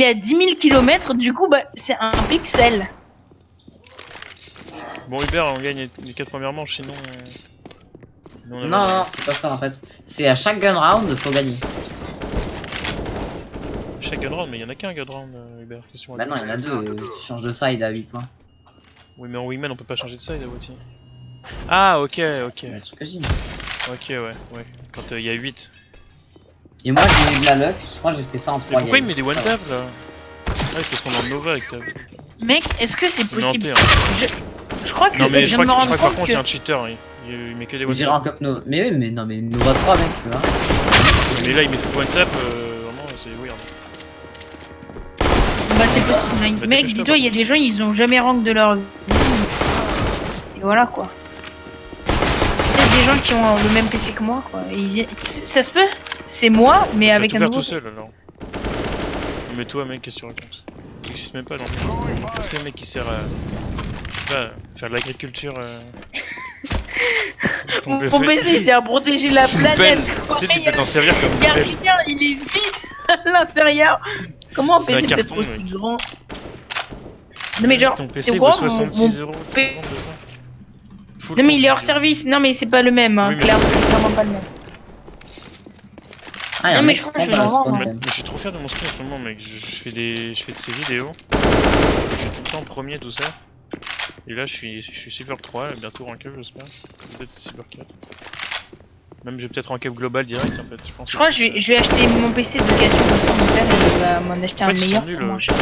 est à 10 000 km, du coup, bah, c'est un pixel. Bon, Hubert, on gagne les 4 premières manches, sinon. Non, c'est pas ça en fait. C'est à chaque gun round, faut gagner. Chaque gun round, mais il y en a qu'un gun round, Hubert. Bah non, il y en a deux. Tu changes de side à 8 points. Oui, mais en wingman, on peut pas changer de side à moitié. Ah, ok. Bien sûr que si. Ok, ouais. Quand il y a 8. Et moi j'ai eu de la luck, je crois que j'ai fait ça en 3 Mais pourquoi il met des one tap là? Ouais, parce qu'on est en Nova avec ta. Mec, est-ce que c'est possible? Je crois que non, mais je viens de me crois rendre que par compte contre, il y a un cheater. Il met que des one J'irai en tap. cup no. Mais oui, mais non, mais Nova 3 mec, tu vois. Mais là, il met one tap, vraiment, c'est weird. Bah, c'est possible. Bah, Mec, dis-toi, il y a des gens, ils ont jamais rank de leur vie. Et voilà quoi. Il y a des gens qui ont le même PC que moi, quoi. Et ça se peut? C'est moi, mais avec un Tu vas nouveau tout seul alors. Mais toi, mec, qu'est-ce que tu racontes? Tu n'existes même pas dans le PC, mec, qui sert à faire de l'agriculture. Mon PC sert à protéger la planète. Tu sais, tu peux t'en servir comme Il y a pelle. rien, il est vide à l'intérieur. Comment un C'est un PC peut être carton, aussi mec. grand? Non mais genre, Ton c'est PC quoi vaut 66 euros. Non mais il est hors service, non mais c'est pas le même, hein, Oui, mais clairement, je sais. c'est clairement pas le même. Ah, y'a un Non, mais mec je qui crois que tombe je à la vais spawn en quand Mais même. je suis trop fier de mon skin en ce moment, mec. Je fais de ces vidéos. Je suis tout le temps premier, tout ça. Et là, je suis Silver 3, bientôt rank up, j'espère. Peut-être Silver 4. Même, j'ai peut-être rank up global direct en fait. Je pense. Je crois que je vais acheter mon PC de location comme ça, mon père il va m'en acheter En un fait, ils meilleur sont nuls, pour moins cher.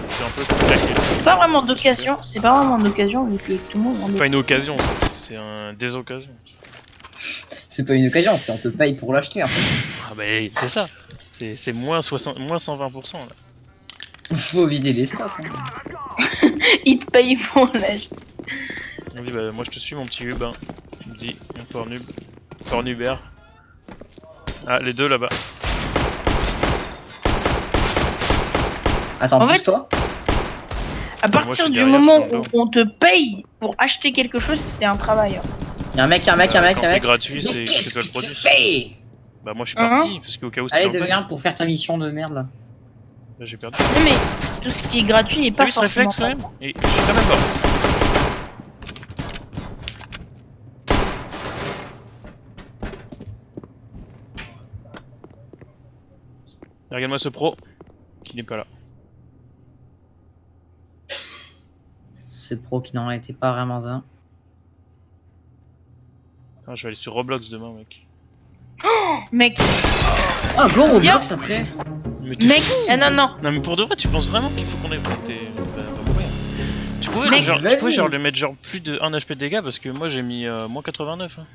C'est un peu claqué. C'est pas vraiment d'occasion, c'est pas vraiment d'occasion vu que tout le monde en C'est pas une occasion, c'est un désoccasion. C'est pas une occasion, c'est on te paye pour l'acheter en fait. Ah bah c'est ça. C'est moins 120% là. Faut vider les stocks. Hein. Il te paye pour l'acheter. On dit bah moi je te suis mon petit Hubin. Il me dit un pornub. Pornubert. Ah les deux là-bas. Attends, En fait, pousse-toi. À moi, je partir suis du derrière, moment je suis dans où le on te paye pour acheter quelque chose, c'était un travail. Y'a un mec, Quand c'est gratuit, c'est toi le produit. Fais Bah moi je suis parti, parce qu'au cas où Allez, c'était deviens pour faire ta mission de merde là. Bah j'ai perdu. Non mais tout ce qui est gratuit n'est T'as pas vu ce forcément. réflexe quand même? Et je suis quand même mort. Et regarde-moi ce pro qui n'est pas là. C'est pro qui n'en était pas vraiment un. Ah, je vais aller sur Roblox demain, mec. Mec, Ah, go Roblox après. Mais t'es mec, fou. ah non non. Non mais pour de vrai, tu penses vraiment qu'il faut qu'on ait... Bah, mourir. Tu pouvais, Mec, genre, tu vas-y. pouvais genre le mettre genre plus de 1 HP de dégâts parce que moi j'ai mis moins 89 hein.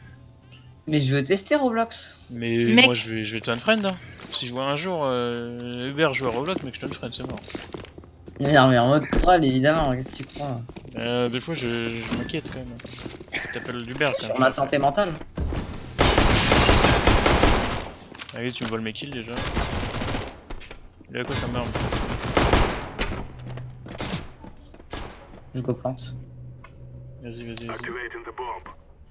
Mais je veux tester Roblox. Mais Mec. moi je vais te unfriend hein. Si je vois un jour Hubert jouer à Roblox, mec je te unfriend, c'est mort. Non mais en mode troll évidemment, qu'est-ce que tu crois? Des fois je m'inquiète quand même. Tu t'appelles Hubert quand même. Sur ma santé mentale. Allez, tu me voles mes kills déjà. Il est à quoi ta arme? Je go plante. Vas-y.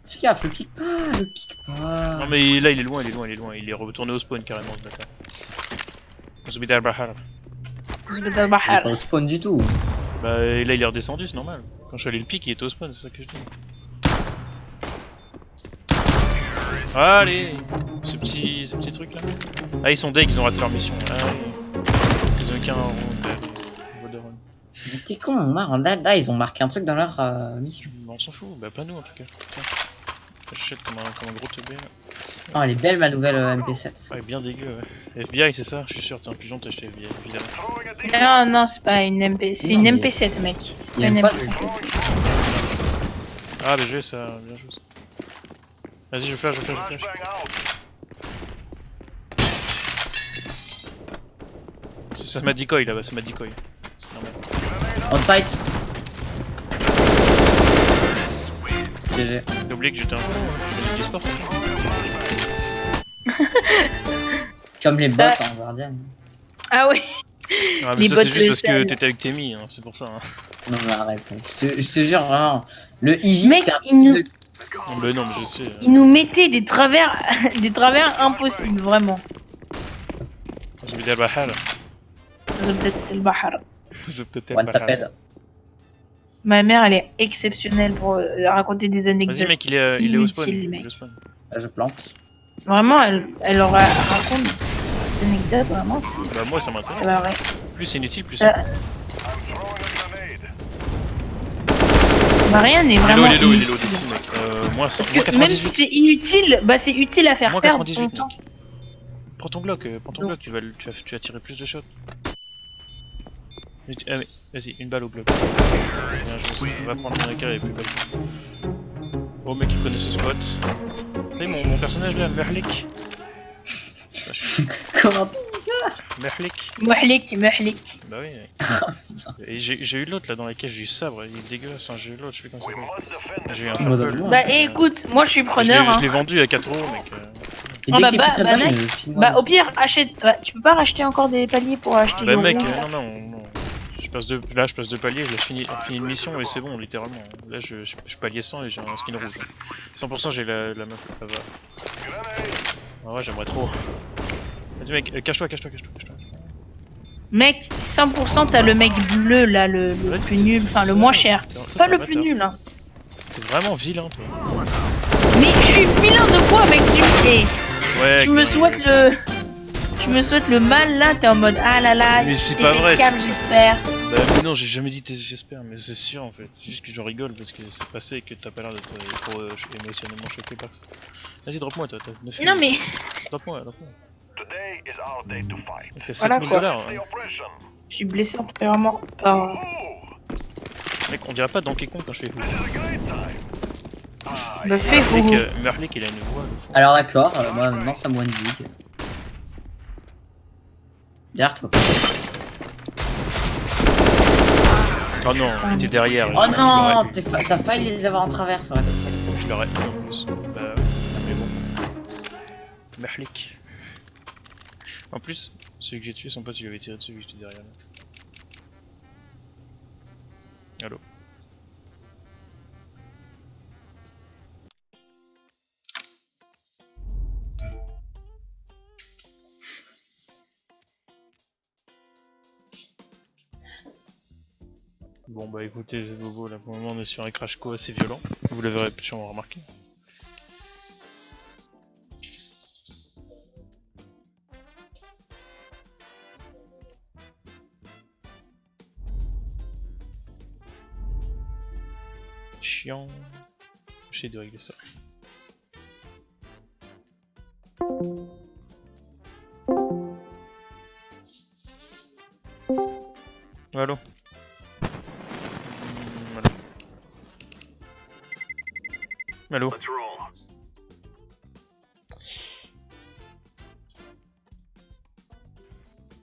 Fais gaffe, le pique pas, le pique pas. Non mais là il est loin. Il est retourné au spawn carrément ce bâtard. Zubida al-Bahar. Il est pas au spawn du tout. Bah et là il est redescendu, c'est normal. Quand je suis allé le pic, il était au spawn, c'est ça que je dis. Allez, ce petit truc là. Ah ils sont deg, ils ont raté leur mission. Ah, ils ont qu'un round de run. Mais t'es con, là ils ont marqué un truc dans leur mission. Bah, on s'en fout, bah pas nous en tout cas. Tiens. J'achète comme un gros teubé là. Oh elle est belle ma nouvelle MP7. Ouais, bien dégueu. Ouais. FBI c'est ça, je suis sûr, t'es un pigeon, t'as acheté FBI évidemment. Non, c'est pas une MP, c'est Non, une mais- MP7 mec. C'est Il pas y une a pas MP7. Ah bien joué ça, bien joué ça. Vas-y je flash. C'est ma decoy là-bas, c'est ma decoy. C'est normal. On site. GG. T'as oublié que j'étais un je faisais du sport. Comme les bots Ça- en Guardian. Ah oui. Ah mais Les ça bots c'est juste parce que sales. t'étais avec Temi, hein, c'est pour ça. Hein. Non mais arrête mec, je te jure vraiment. Le easy Mec, c'est un il nous- truc de... Non mais je sais. Ils nous mettaient des travers, des travers impossibles vraiment. J'ai بدي البحر زبدة البحر. زبدة One البحر. taped. Ma mère, elle est exceptionnelle pour raconter des Vas-y anecdotes. mec, il est au spawn. Inutile, Il mec. est au spawn. Je plante. Vraiment, elle raconte des anecdotes, vraiment, Bah moi ça m'intéresse. ça va vrai. Plus c'est inutile, plus Ça- c'est... Bah, rien n'est Il est vraiment low, il est low, il est low, inutile. du coup, mec. Moins Parce que même si 98. c'est inutile, bah c'est utile à faire Moins perdre 98 ton temps. mec. Prends ton Glock, tu vas tirer plus de shots. Mais, vas-y, une balle au Glock. Bien joué, on va prendre mon AK et plus belle. Oh mec, il connaît ce spot. Hey, mon personnage là, Merlik. Comment tu dis ça? Merlik. Mouhlik. Bah oui. Mec. Et j'ai eu l'autre là dans laquelle j'ai eu sabre, il est dégueulasse. Enfin, j'ai eu l'autre, je sais plus comment ça s'appelle. J'ai eu un purple. Ouais. Bah écoute, moi je suis preneur. Je Hein. l'ai vendu à 4 euros mec. Et Oh, dès bah, qu'il est très bah, bien, nice. il filme. Bah au pire, achète. Bah, tu peux pas racheter encore des paliers pour acheter Bah le mec, roulant, là. non. Je passe de paliers, je finis une mission et c'est bon, littéralement. Là je palier 100 et j'ai un skin rouge. 100% j'ai la meuf, ça va. Ah ouais, j'aimerais trop. Vas-y mec, cache-toi. Mec, 100% t'as le mec bleu là, le Vas-y, plus nul, enfin le moins cher. Pas le plus nul hein. T'es vraiment vilain toi. Mais je suis vilain de quoi mec? Ouais, Tu me souhaites le. Tu me souhaites le mal là, t'es en mode ah là là, Mais c'est t'es pas vrai, câble, j'espère. Bah mais non, j'ai jamais dit j'espère, mais c'est sûr en fait. C'est juste que j'en rigole parce que c'est passé et que t'as pas l'air d'être trop émotionnellement choqué par ça. Vas-y, drop-moi, t'as 9 Non mais. Drop-moi. T'as Voilà, 7000 quoi. $. Hein. Je suis blessé antérieurement par. Mec, on dirait pas Donkey Kong quand je fais fou. Bah fais vous. Mec, Merlik il a une voix. de fou. Alors d'accord, moi maintenant ça me one dig. Derrière toi. Oh non, il était derrière. Oh non, je t'as failli les avoir en travers sur la tête. l'aurais eu en plus. Bah, mais bon. Merlik. En plus, celui que j'ai tué, son pote, il lui avait tiré dessus, vu que j'étais derrière. Allo. Bon bah écoutez c'est bobo, là pour le moment on est sur un crash co assez violent, vous l'avez sûrement remarqué. Chiant. J'essaie de régler ça. Allo. Allo.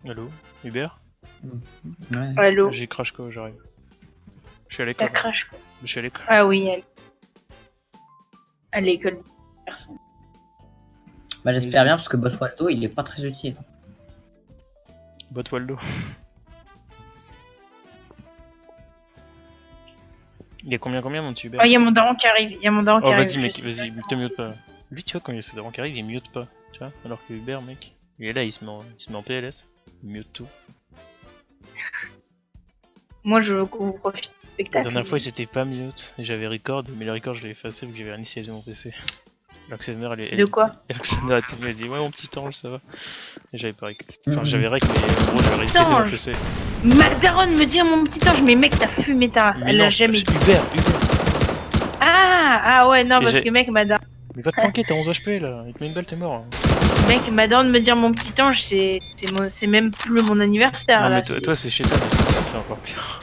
Allo. Hubert. Ouais. Allô. J'ai crash quoi, j'arrive. Je suis à La l'école. crash. Je suis à l'école. Ah oui, à l'école. Personne. Bah j'espère bien parce que Boss Waldo il est pas très utile. Bot Waldo. Il y a combien mon petit Hubert? Oh, y a mon daron qui arrive. Y a mon daron qui Oh arrive. vas-y mec, je sais. vas-y, te mute pas. Lui tu vois quand il y a ses darons qui arrivent, il mute pas. Tu vois? Alors que Hubert mec, il est là, il se met en PLS. Il mute tout. Moi je veux qu'on profite du La spectacle. dernière fois il s'était pas mute et j'avais record, mais le record je l'ai effacé vu que j'avais initialisé mon PC. Alors que sa mère elle De quoi? alors que sa mère elle m'a dit ouais mon petit ange ça va. Et j'avais pas rec. Enfin j'avais rec mais en gros j'avais initialisé mon ange. PC. Ma daronne me dit à mon petit ange, mais mec t'as fumé ta race. Mais Elle non, l'a jamais dit. Hubert. Ah ouais non Et parce j'ai- que mec ma daronne. Mais va te planquer, t'as 11 HP là, il te met une balle, t'es mort. Hein. Mec ma daronne me dire mon petit ange c'est même plus mon anniversaire Non là. mais c'est- toi c'est chétan, c'est encore pire.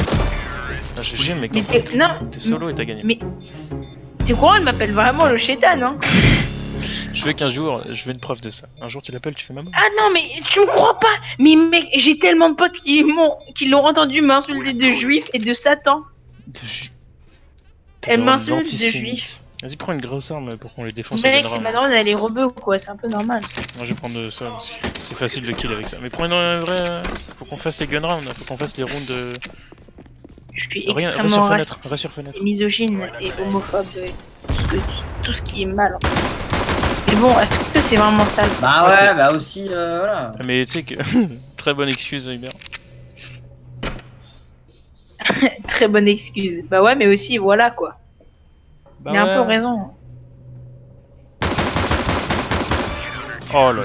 Ah GG mec, Mais t'es- non. t'es solo et t'as gagné. Mais t'es courant, elle m'appelle vraiment le chétan hein. Je veux qu'un jour, je veux une preuve de ça. Un jour tu l'appelles, tu fais maman. Ah non mais tu me crois pas. Mais mec j'ai tellement de potes qui l'ont entendu m'insulter de juif et de satan. Elle m'insulte de juif. Vas-y prends une grosse arme pour qu'on les défonce. Mec c'est ma daronne elle est rebeu quoi, c'est un peu normal. Moi je vais prendre ça, parce que c'est facile de kill avec ça. Mais prends une vraie... Faut qu'on fasse les gun rounds, faut qu'on fasse les rounds de... Je suis Rien, reste extrêmement sur fenêtre, raciste, reste sur fenêtre. misogyne et homophobe, tout ce qui est mal. Mais bon, est-ce que c'est vraiment sale? Bah Ouais, ouais, bah aussi, voilà. Ah, mais tu sais que. Très bonne excuse, Hubert. Très bonne excuse. Bah ouais, mais aussi, voilà quoi. Bah Il a un peu ouais. raison. Oh là là.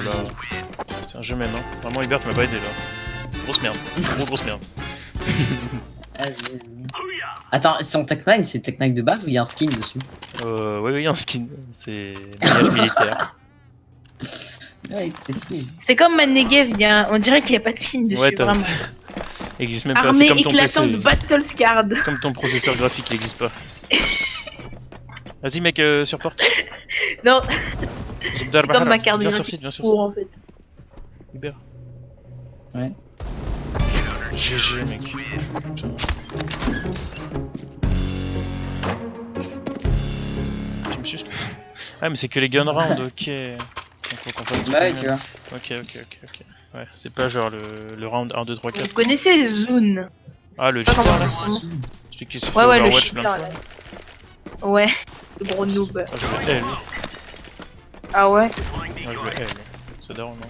Putain, je m'aime, hein. Vraiment, Hubert m'a pas aidé là. Grosse merde. Grosse merde. Vas-y, vas-y. Attends, son Tech 9, c'est Tech 9 de base ou il y a un skin dessus? Ouais, un skin. C'est. Bagage militaire. Ouais, c'est fou. C'est comme ma Negev, on dirait qu'il n'y a pas de skin dessus, Ouais, t'as. vraiment. Il existe même pas. C'est Armée comme ton éclatante PC. Battle Scard. C'est comme ton processeur graphique, il existe pas. Vas-y, mec, sur porte. Non, Zubdar c'est comme ma Bahara. carte Viens de sur site, viens sur pour site. en fait. Hubert. Ouais. GG, mec. Putain. Tu me suis. Ah, mais c'est que les gun round, ok. Donc faut qu'on fasse tout Bah ouais, le tu même. vois. Ok. Ouais, c'est pas genre le round 1, 2, 3, 4. Vous connaissez Zune? Ah, le Pas comment cheater ça là. se prononce. Celui qui se fait Ouais, ouais, le Overwatch plein de cheater fois. là. Ouais, le gros noob. Ah, je le hais, lui. Ah ouais? Ah, je le hais, lui. C'est daron, non?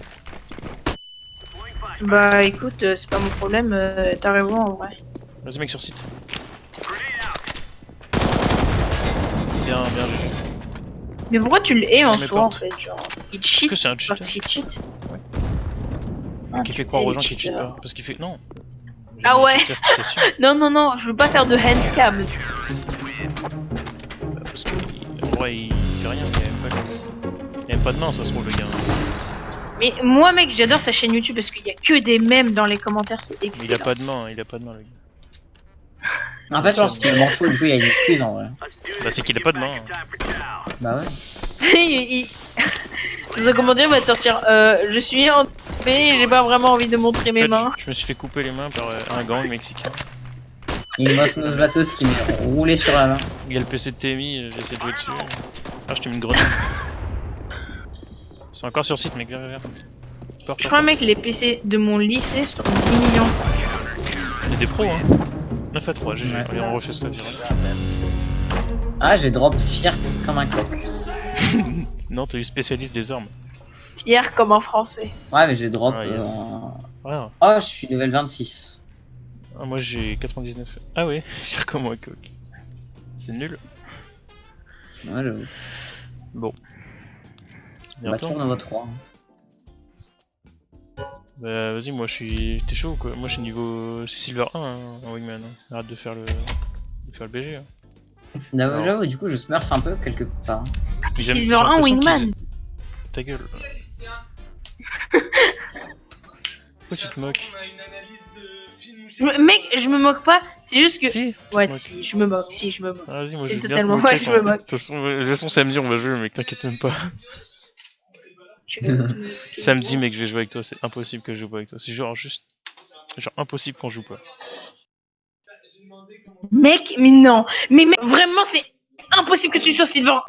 Bah écoute, c'est pas mon problème, t'as raison en vrai. Vas-y, mec, sur site. Bien, GG. Mais pourquoi tu le hais en Mes soi en portes. fait? Genre, il Est-ce cheat que c'est un cheater parce qu'il cheat? Ouais. Ah, Qui tu fait croire hais aux les gens qu'il cheat cheaters. pas? Parce qu'il fait. Non! Ah Les ouais. cheaters, c'est sûr. Non, je veux pas faire de handcam. Parce qu'en vrai, il fait rien, il a même pas de main, ça se trouve, le gars. Mais moi mec, j'adore sa chaîne YouTube parce qu'il y a que des mèmes dans les commentaires, c'est Mais excellent. il a pas de main, le gars. En fait, je pense qu'il est manchot, du coup, il y a une excuse en vrai. Bah, c'est qu'il a pas de main. Bah ouais. Dans un commentaire, il va te sortir je suis en paix, j'ai pas vraiment envie de montrer En mes fait, mains. je me suis fait couper les mains par un gang mexicain. Il bosse nos bateaux qui m'est roulé sur la main. Il y a le PC de TMI, j'ai essayé de jouer dessus. Ah, je t'ai mis une grenade. C'est encore sur site, mec, viens. Je crois mec, les PC de mon lycée sont 10 millions. Il y a des pros, hein. 9 à 3, GG. Ouais. Allez, on refait ça direct. Ah, j'ai drop fier comme un coq. Non, t'as eu spécialiste des armes. Fier comme un français. Ouais, mais j'ai drop. Ah, yes. Ouais. Oh, je suis level 26. Ah, moi j'ai 99. Ah ouais, fier comme un coq. C'est nul. Ouais, j'avoue. Bon. Bah, Bientôt. toujours dans votre 3. Bah vas-y, moi je suis. T'es chaud ou quoi? Moi je suis niveau Silver 1 hein, en Wingman. Hein. Arrête de faire le BG. Hein. J'avoue, du coup, je smurf un peu quelque part. Mais Silver j'ai 1 l'impression Wingman. qu'ils- Ta gueule. Pourquoi tu te moques? Mec, je me moque pas, c'est juste que. Si. tu Ouais, te moques. si, je me moque, Ah, vas-y, moi C'est je vais bien totalement te moquer moi, je quand- me moque. De toute façon, samedi on va jouer, mec, t'inquiète même pas. Samedi, mec, je vais jouer avec toi, c'est impossible que je joue pas avec toi. C'est genre juste. Genre impossible qu'on joue pas. Mec, mais non. Mais mec, vraiment, c'est impossible que tu sois Silver.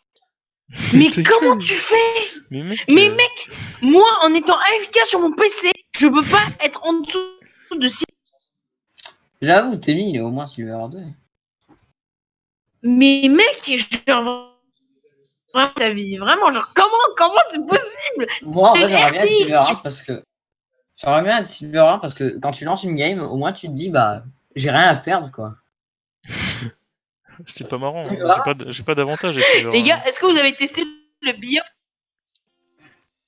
Mais Ta comment gueule. tu fais? Mais mec. Mais mec, moi, en étant AFK sur mon PC, je peux pas être en dessous de 6. J'avoue, Temi, il est au moins Silver 2. Mais mec, genre, vraiment ta vie, vraiment, genre, comment c'est possible? Moi, en vrai, T'es j'aimerais bien être RTX, Silver 1 tu- parce que. J'aimerais bien être Silver 1 parce que quand tu lances une game, au moins tu te dis, bah, j'ai rien à perdre, quoi. C'est pas marrant, hein. Silver J'ai pas d'avantage avec Silver. Les gars, est-ce que vous avez testé le billard?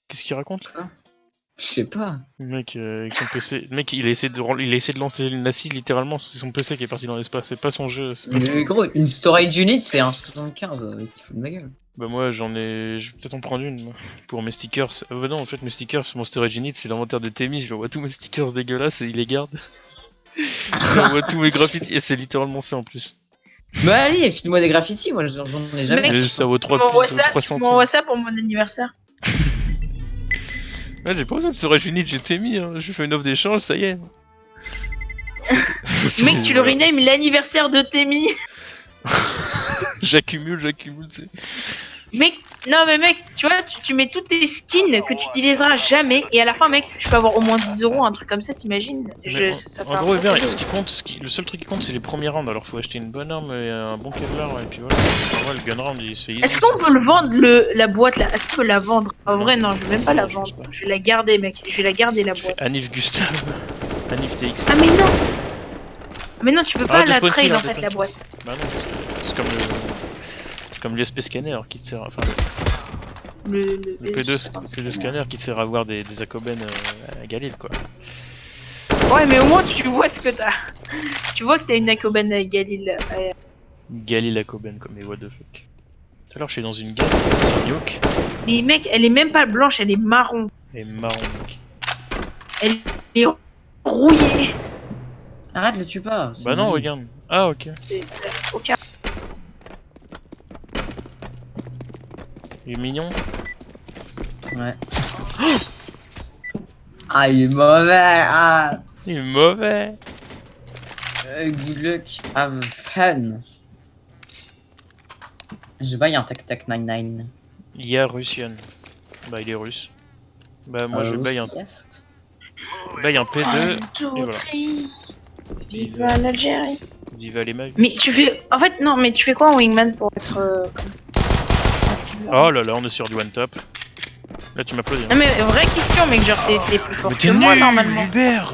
Qu'est-ce qu'il raconte? Je sais pas. Le mec, avec son PC. Le mec, il a essayé de lancer une Lassie, littéralement, c'est son PC qui est parti dans l'espace, c'est pas son jeu. C'est pas son- Mais gros, une storage unit, c'est un 75. Il se fout de ma gueule. Bah, moi, je vais peut-être en prendre une, moi, pour mes stickers. Bah, non, en fait, mes stickers, mon storage unit, c'est l'inventaire de Temi, je lui envoie tous mes stickers dégueulasses et il les garde. Je lui envoie tous mes graffitis et c'est littéralement ça en plus. Bah, allez, file-moi des graffitis, moi j'en ai jamais. Mec, Et ça vaut 3 Tu m'envoies ça vaut 3 tu centimes. m'envoies ça pour mon anniversaire. Ouais, j'ai pas besoin de storage unit, j'ai Temi, hein. Je lui fais une offre d'échange, ça y est. Mec, tu le rename l'anniversaire de Temi. J'accumule, tu sais. Mec, non mais mec, tu vois, tu mets toutes tes skins que tu utiliseras jamais et à la fin, mec, tu peux avoir au moins 10 euros, un truc comme ça, t'imagines? Mais Ça en fait un gros, bon bien, cadeau. ce qui compte, le seul truc qui compte, c'est les premiers rounds. Alors, faut acheter une bonne arme et un bon Kevlar, et puis voilà. Ouais, le gun round, il se fait easy. Est-ce qu'on peut le vendre, la boîte là? Est-ce qu'on peut la vendre? En Non. vrai, non, je vais même pas la Non, je pense vendre. pas. Je vais la garder, mec. Je vais la garder, la Tu fais boîte. Anif Gustave, Anif TX. Ah, mais non! Ah, mais non, tu peux pas la Despawn trade kill, en hein, fait, Despawn la kill. boîte. Bah non, c'est comme l'USP scanner qui te sert. Enfin, Le le P2, c'est le scanner qui te sert à voir des Akoben à Galil, quoi. Ouais, mais au moins tu vois ce que t'as. Tu vois que t'as une Akoben à Galil. Galil Akoben, quoi, mais what the fuck. Tout à l'heure, je suis dans une game, sur Yoke, Mais mec, elle est même pas blanche, elle est marron. et marron, mec. Elle est rouillée. Arrête, le tue pas. c'est Bah non, mon ami. regarde. Ah, ok. C'est aucun. Il est mignon. Ouais. Ah, il est mauvais. Ah. Il est mauvais. Good luck. Have fun. Je buy un Tac Tac 99. Il y a Russian. Bah, il est russe. Bah, moi, je baille un P2. Et voilà. Viva l'Algérie. Viva les mags. Mais tu fais. En fait, non, mais tu fais quoi en Wingman pour être. Oh là là, on est sur du one top. Là, tu m'applaudis. Non, mais vraie question, mec, genre t'es plus fort Mais que t'es moi nul, normalement. Hubert.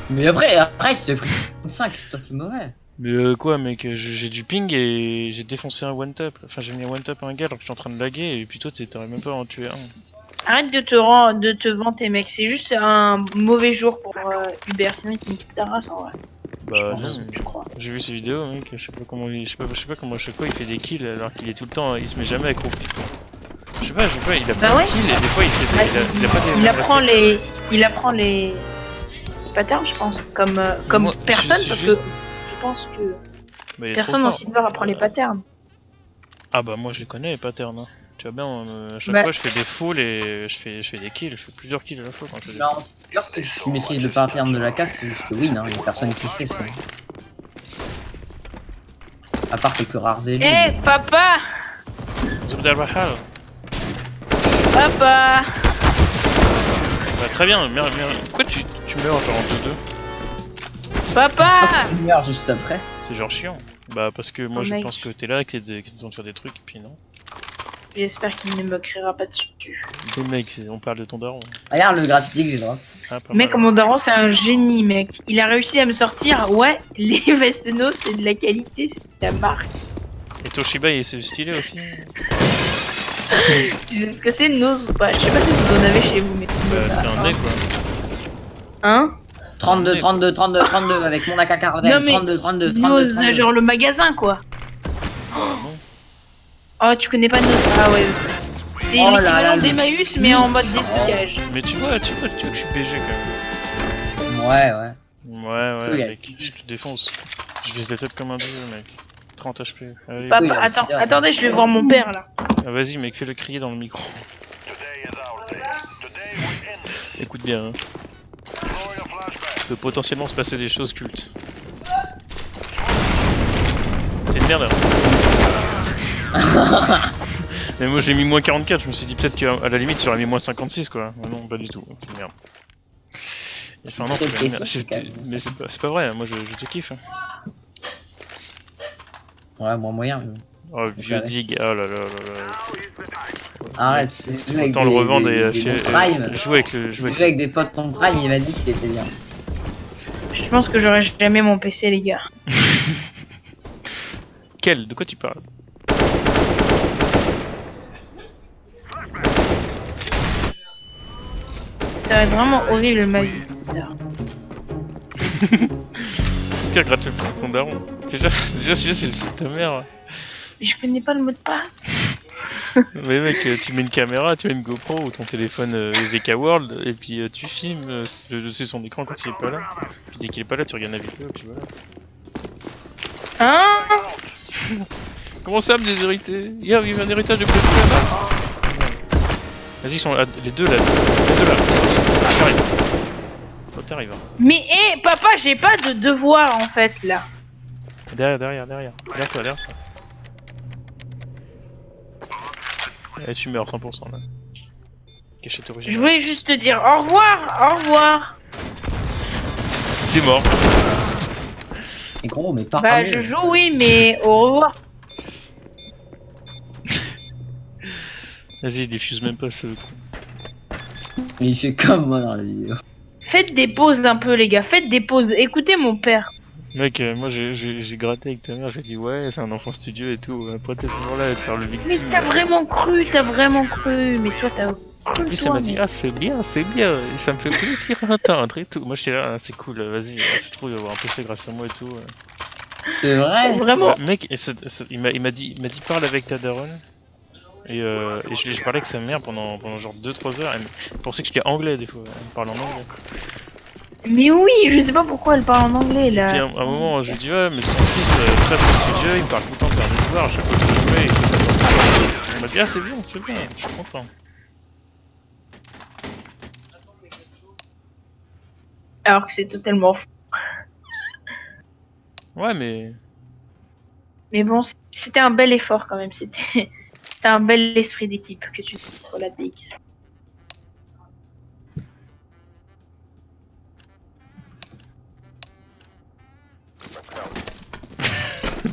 Mais après, tu t'es pris 5, c'est toi qui es mauvais. Mais quoi, mec, j'ai du ping et j'ai défoncé un one top. Enfin, j'ai mis un one top à un gars alors que je suis en train de laguer et puis toi, t'aurais même pas en tué un. Arrête de te vanter, mec. C'est juste un mauvais jour pour Hubert. Sinon, il te nique ta race en vrai. Bah, pense, non. Je crois. J'ai vu ses vidéos, mec. Je sais pas comment, je sais pas comment à chaque fois il fait des kills alors qu'il est tout le temps, il se met jamais accroupi. Je sais pas, il a Bah pas ouais. de kills et des fois il fait Ah, des, il a pas des. il apprend les patterns, je pense, comme Moi, personne, c'est parce juste- que je pense que Bah, il est personne trop en fort. Silver apprend les patterns. Ah bah moi je les connais les patterns. Hein. Tu vois bien, à chaque Bah. fois je fais des fulls et je fais des kills, je fais plusieurs kills à la fois quand je fais des Non, c'est sûr, c'est que si tu maîtrises le pattern de la casse, c'est juste win, hein. Il y a personne qui sait ça. À part quelques rares élus. Eh, papa! Zubda al-Bahal. Papa! Bah très bien, merde. Pourquoi tu meurs genre en 2-2? Papa! Tu meurs juste après. C'est genre chiant. Bah parce que moi Oh, je mec. pense que t'es là, qu'ils ont de faire des trucs et puis non. J'espère qu'il ne me criera pas dessus. Mais mec, on parle de ton daron. Regarde le graffiti que j'ai droit. Ah, pas Mec, mal. mon daron, c'est un génie, mec. Il a réussi à me sortir, ouais, les vestes de noces, c'est de la qualité, c'est de la marque. Et Toshiba il est stylé aussi. Tu sais ce que c'est, Nose ou pas? Je sais pas si vous en avez chez vous, mais. Bah c'est un nez quoi. Hein? 32, 32, 32, 32 avec mon AK-47. Non, mais 32, 32, 32, Nose, 32. genre le magasin, quoi. Non. Oh, tu connais pas Nose? Ah ouais. C'est Oh là l'équivalent là, le d'Emmaüs, mais en mode puissant. déstockage. Mais tu vois que je suis BG quand Ouais, ouais. même. Ouais, C'est bien. mec, je te défonce. Je vise la tête comme un dieu, mec. 30 HP. Allez. Papa, Oui, là, attends, c'est bien. attendez, je vais voir mon père là. Ah, vas-y, mec, fais-le crier dans le micro. Écoute bien, hein. Il peut potentiellement se passer des choses cultes. C'est une merde, hein. Mais moi j'ai mis moins 44, je me suis dit peut-être qu'à la limite j'aurais mis moins 56 quoi. Mais non, pas du tout, c'est une merde. C'est Enfin, non, très c'est précis, une merde. quand même, Mais c'est pas vrai, moi je te kiffe. Hein. Ouais, moi moyen. Oh, vieux Ouais. dig, oh là là là là. Arrête. Je joue avec Autant le revendre et des acheter. bons prime. Jouer avec le. Je joue avec des potes ton prime, il m'a dit qu'il était bien. Je pense que j'aurai jamais mon PC, les gars. Quel? De quoi tu parles? Ça va être vraiment horrible ma vie. Pire gratte le petit ton daron. Déjà celui-là c'est le truc de ta mère. Mais je connais pas le mot de passe. Mais mec, tu mets une caméra, tu mets une GoPro ou ton téléphone VK World et puis tu filmes le dessus de son écran quand il est pas là. Puis dès qu'il est pas là, tu regardes la vidéo et puis voilà. Hein? Comment ça me déshériter? Hier, il y avait un héritage de plus de la masse. Vas-y, ils sont là, les deux là. Ah, j'arrive. Oh, t'arrives. Mais hé, papa, j'ai pas de devoir en fait là. Derrière toi. Eh, tu meurs 100% là. Cachette originale. Je voulais juste te dire au revoir, au revoir. T'es mort. Mais gros, mais pas Bah, je joue, oui, mais au revoir. Vas-y, diffuse même pas ce coup. Il fait comme moi dans la vidéo. Faites des pauses un peu, les gars. Faites des pauses. Écoutez mon père. Mec, moi j'ai gratté avec ta mère, j'ai dit ouais, c'est un enfant studieux et tout. Après, t'es toujours là à te faire le Mais victime. t'as vraiment cru, t'as vraiment cru. Mais toi, t'as En cru, plus, toi, elle m'a dit mais- ah, c'est bien, et ça me fait plaisir d'entendre et tout. Moi, j'étais là, ah, c'est cool, vas-y, c'est trop d'avoir un PC grâce à moi et tout. C'est vrai. Vraiment. Bah, mec, il m'a dit parle avec ta daronne. Et je parlais avec sa mère pendant genre 2-3 heures. Elle pensait que j'étais anglais des fois, elle me parle en anglais. Mais oui, je sais pas pourquoi elle parle en anglais, Puis là. à un moment, je lui dis ouais, mais son fils, très bon studieux, il me parle tout le temps de faire des devoirs à chaque fois que je jouais. Elle m'a dit ah, c'est bien, je suis content. Alors que c'est totalement fou. Ouais, mais. Mais bon, c'était un bel effort quand même. C'était un bel esprit d'équipe que tu fais pour la DX.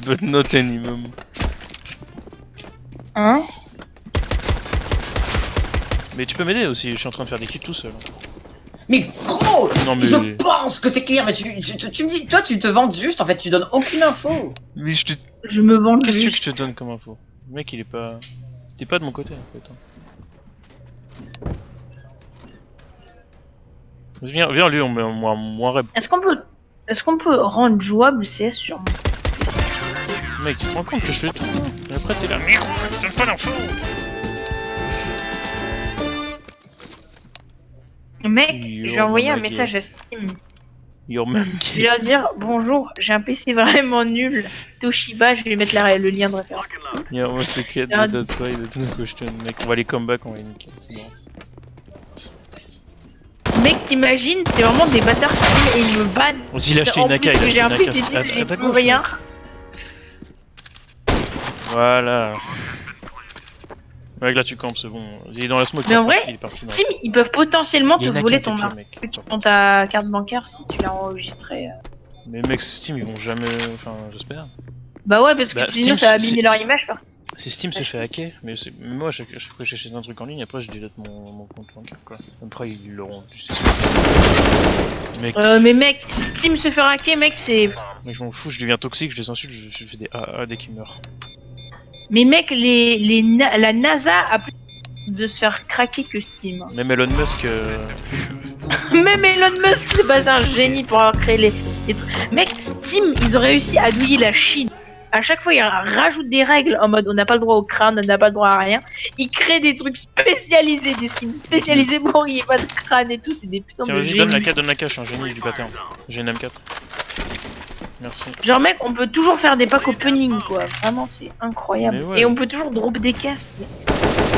But not anymore. Hein? Mais tu peux m'aider aussi, je suis en train de faire des kills tout seul. Mais gros, Non, mais. je pense que c'est clair, mais tu me dis, toi tu te vantes juste, en fait tu donnes aucune info. Mais je te. Je me vante Qu'est-ce que tu veux juste. que je te donne comme info? Le mec, il est pas. T'es pas de mon côté en fait. Hein. Vas-y, viens, lui, on met moins rep. Est-ce qu'on peut rendre jouable CS sur moi? Mec, tu te rends compte que je fais tout hein. Et après, t'es là, micro, je donne pas d'infos. Mec, Yo, j'ai envoyé un mama message à Steam. Your mom Je vais leur dire bonjour, j'ai un PC vraiment nul. Toshiba, je vais mettre le lien de référence. Your mom c'est kid, Ah. that's why that's no question. Mec, on va les comeback, on va les niquer, c'est bon. Mec, t'imagines, c'est vraiment des bâtards Steam et ils me bannent. Aussi, il a acheté En une AK, plus il a que acheté j'ai une un AK. PC nul, j'ai plus rien. Voilà. Mec, là tu campes, c'est bon. Il est dans la smoke. Mais en il vrai, est parti dans la- Steam, ils peuvent potentiellement Il y te a une voler AK ton pied, marque. mec. Dans ta carte bancaire si tu l'as enregistré. Mais mec, Steam, ils vont jamais. Enfin, j'espère. Bah ouais, parce que Bah, sinon Steam, ça va c'est- abîmer leur image. Par... Si Steam se fait hacker, mais moi, chaque fois que j'achète un truc en ligne, après je delete mon compte bancaire quoi. Après, ils l'auront, tu sais. Mec, Mais mec, Steam se fait hacker, mec, c'est. mec, je m'en fous, je deviens toxique, je les insulte, je fais des AA dès qu'ils meurent. Mais mec, la NASA a plus de se faire craquer que Steam. Même Elon Musk, Même Elon Musk, c'est pas un génie pour avoir créé les trucs. Mec, Steam, ils ont réussi à douiller la Chine. À chaque fois, ils rajoutent des règles en mode on n'a pas le droit au crâne, on n'a pas le droit à rien. Ils créent des trucs spécialisés, des skins spécialisés pour qu'il n'y ait pas de crâne et tout. C'est des putains tiens, de vas-y, génies. donne la cache, je suis un génie du pattern. J'ai une M4. Merci. Genre mec, on peut toujours faire des packs opening quoi. Vraiment, c'est incroyable. Mais ouais. Et on peut toujours drop des caisses.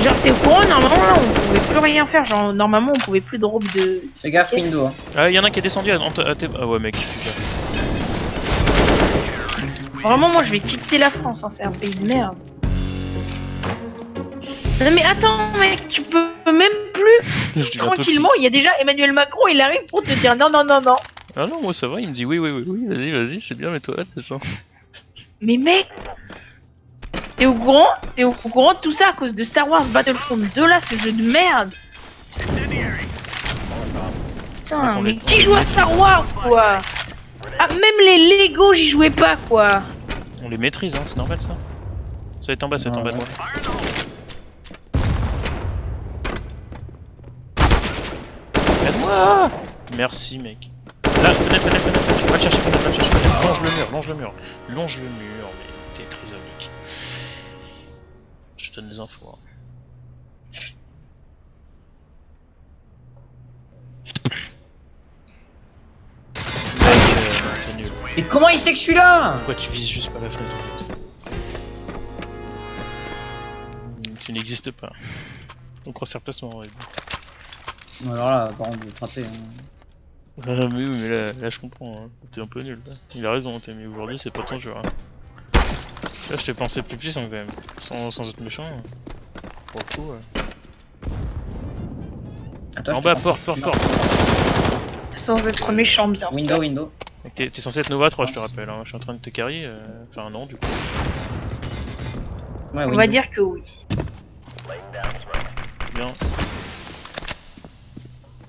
Genre t'es au courant, normalement là, on pouvait plus rien faire. Genre normalement, on pouvait plus drop de. Fais gaffe, Rindo. Hein. Ah, y'en a un qui est descendu à tes. Ah ouais, mec, super. Vraiment, moi, je vais quitter la France. Hein, c'est un pays de merde. Non mais attends, mec, tu peux même plus. Je deviens Tranquillement, il y a déjà Emmanuel Macron, il arrive pour te dire non, non, non, non. Ah non, moi ça va, il me dit oui, vas-y, c'est bien, mets-toi à l'aise. Hein. Mais mec, t'es au courant de tout ça à cause de Star Wars Battlefront 2 là, ce jeu de merde. Putain, on mais est- qui on joue à maîtrise, Star hein. Wars quoi? Ah, même les Lego, j'y jouais pas quoi. On les maîtrise, hein, c'est normal ça. Ça va être en bas, ça va être en bas de moi. Aide-moi! Merci, mec. Là, fenêtre. Va le chercher, fenêtre. Longe le mur. Mais t'es trisomique. Je te donne les infos. Hein. Mec, non, t'es nul. Et comment il sait que je suis là? Pourquoi tu vises juste pas la fenêtre en fait? Tu n'existes pas. On croit sur placement, ouais. Alors là, par contre, je vais frapper. Hein. Ah, mais oui, mais là je comprends, hein. T'es un peu nul là. Il a raison, mais aujourd'hui c'est pas ton jeu. Hein. Là je t'ai pensé plus puissant quand même, sans être méchant. pour le coup. Attends, En je te bas, pense- porte. Sans être méchant, bien. Window. T'es censé être Nova 3, je te rappelle. Hein. Je suis en train de te carry. Enfin, non, du coup. Ouais, On window. va dire que oui. Bien.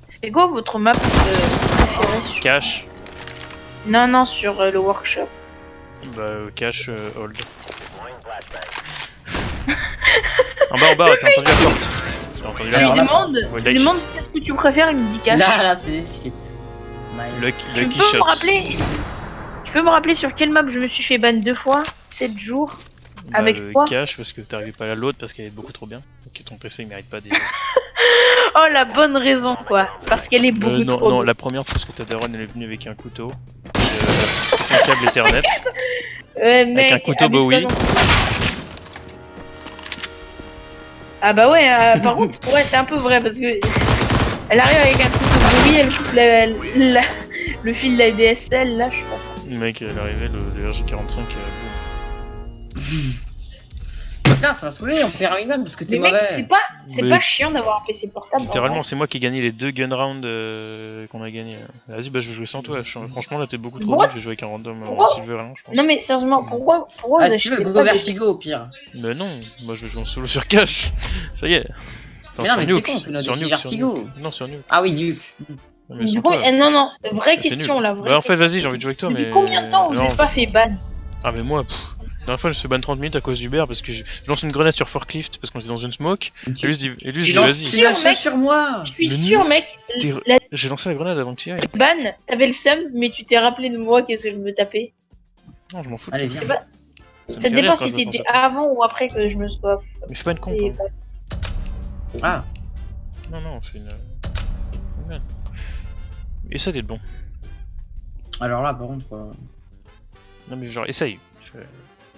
C'est quoi votre map préférée sur... Cash. Non, sur le workshop. Bah, cash, hold. En bas, t'as entendu la porte. T'as entendu la Alors Tu lui là, demandes, ouais, tu like lui demandes it. qu'est-ce que tu préfères, il me dit cash. Là, c'est shit. Nice. Tu Lucky peux shot. me rappeler... Tu peux me rappeler sur quelle map je me suis fait ban 2 fois 7 jours Bah, avec le toi cash parce que t'arrivais pas à l'autre parce qu'elle est beaucoup trop bien. Ok, ton PC il mérite pas des. Oh la bonne raison quoi. Parce qu'elle est beaucoup trop non, bonne. la première c'est parce que ta daronne elle est venue avec un couteau. Et, un câble Ethernet. Ouais mec, un couteau abuse Bowie. pas non plus. Ah bah ouais, par contre, ouais c'est un peu vrai parce que... Elle arrive avec un couteau Bowie, elle coupe le fil de la DSL là, je sais pas. Le mec, elle est arrivée, le RG45. Putain, ça m'a saoulé, on perd un gun parce que t'es Mais mec, mauvais. c'est Mais- pas chiant d'avoir un PC portable. Littéralement, c'est moi qui ai gagné les 2 gun rounds qu'on a gagné. Vas-y, bah je vais jouer sans toi. Franchement, là t'es beaucoup trop What nul. Je vais jouer avec un random Pourquoi silver, hein, je pense. Non mais sérieusement, pourquoi Ah, vous si tu veux, achetez go pas des... Vertigo au pire. Mais non, moi je vais jouer en solo sur cash. Ça y est. Mais non, mais t'es con, on fait notre sur défi Nuke, Vertigo. sur Nuke. Non, sur Nuke. Ah oui, nuke. Non, mais sans Oui, toi. non, vraie T'es question nul. là, vraie Bah en fait, question. vas-y, j'ai envie de jouer avec toi, Depuis mais. combien de temps vous Non, n'êtes pas fait ban? Ah mais moi, la dernière fois je me suis ban 30 minutes à cause d'Uber parce que je lance une grenade sur forklift parce qu'on était dans une smoke. Et lui se dit, Tu vas-y. lâches mec. sur moi. Je suis Le sûr mec, T'es- la J'ai lancé la grenade avant que tu y ailles. ban, t'avais le seum, mais tu t'es rappelé de moi, qu'est-ce que je me tapais. Non, je m'en fous. Allez, viens. C'est pas- Ça me Ça fait rire dépend quand si je me pense c'était à ça. avant ou après que je me sois Mais fais pas une con. fait toi. ban. Ah, Non, c'est une. Merde. Essaye d'être bon. alors là, par contre, Non mais genre, essaye.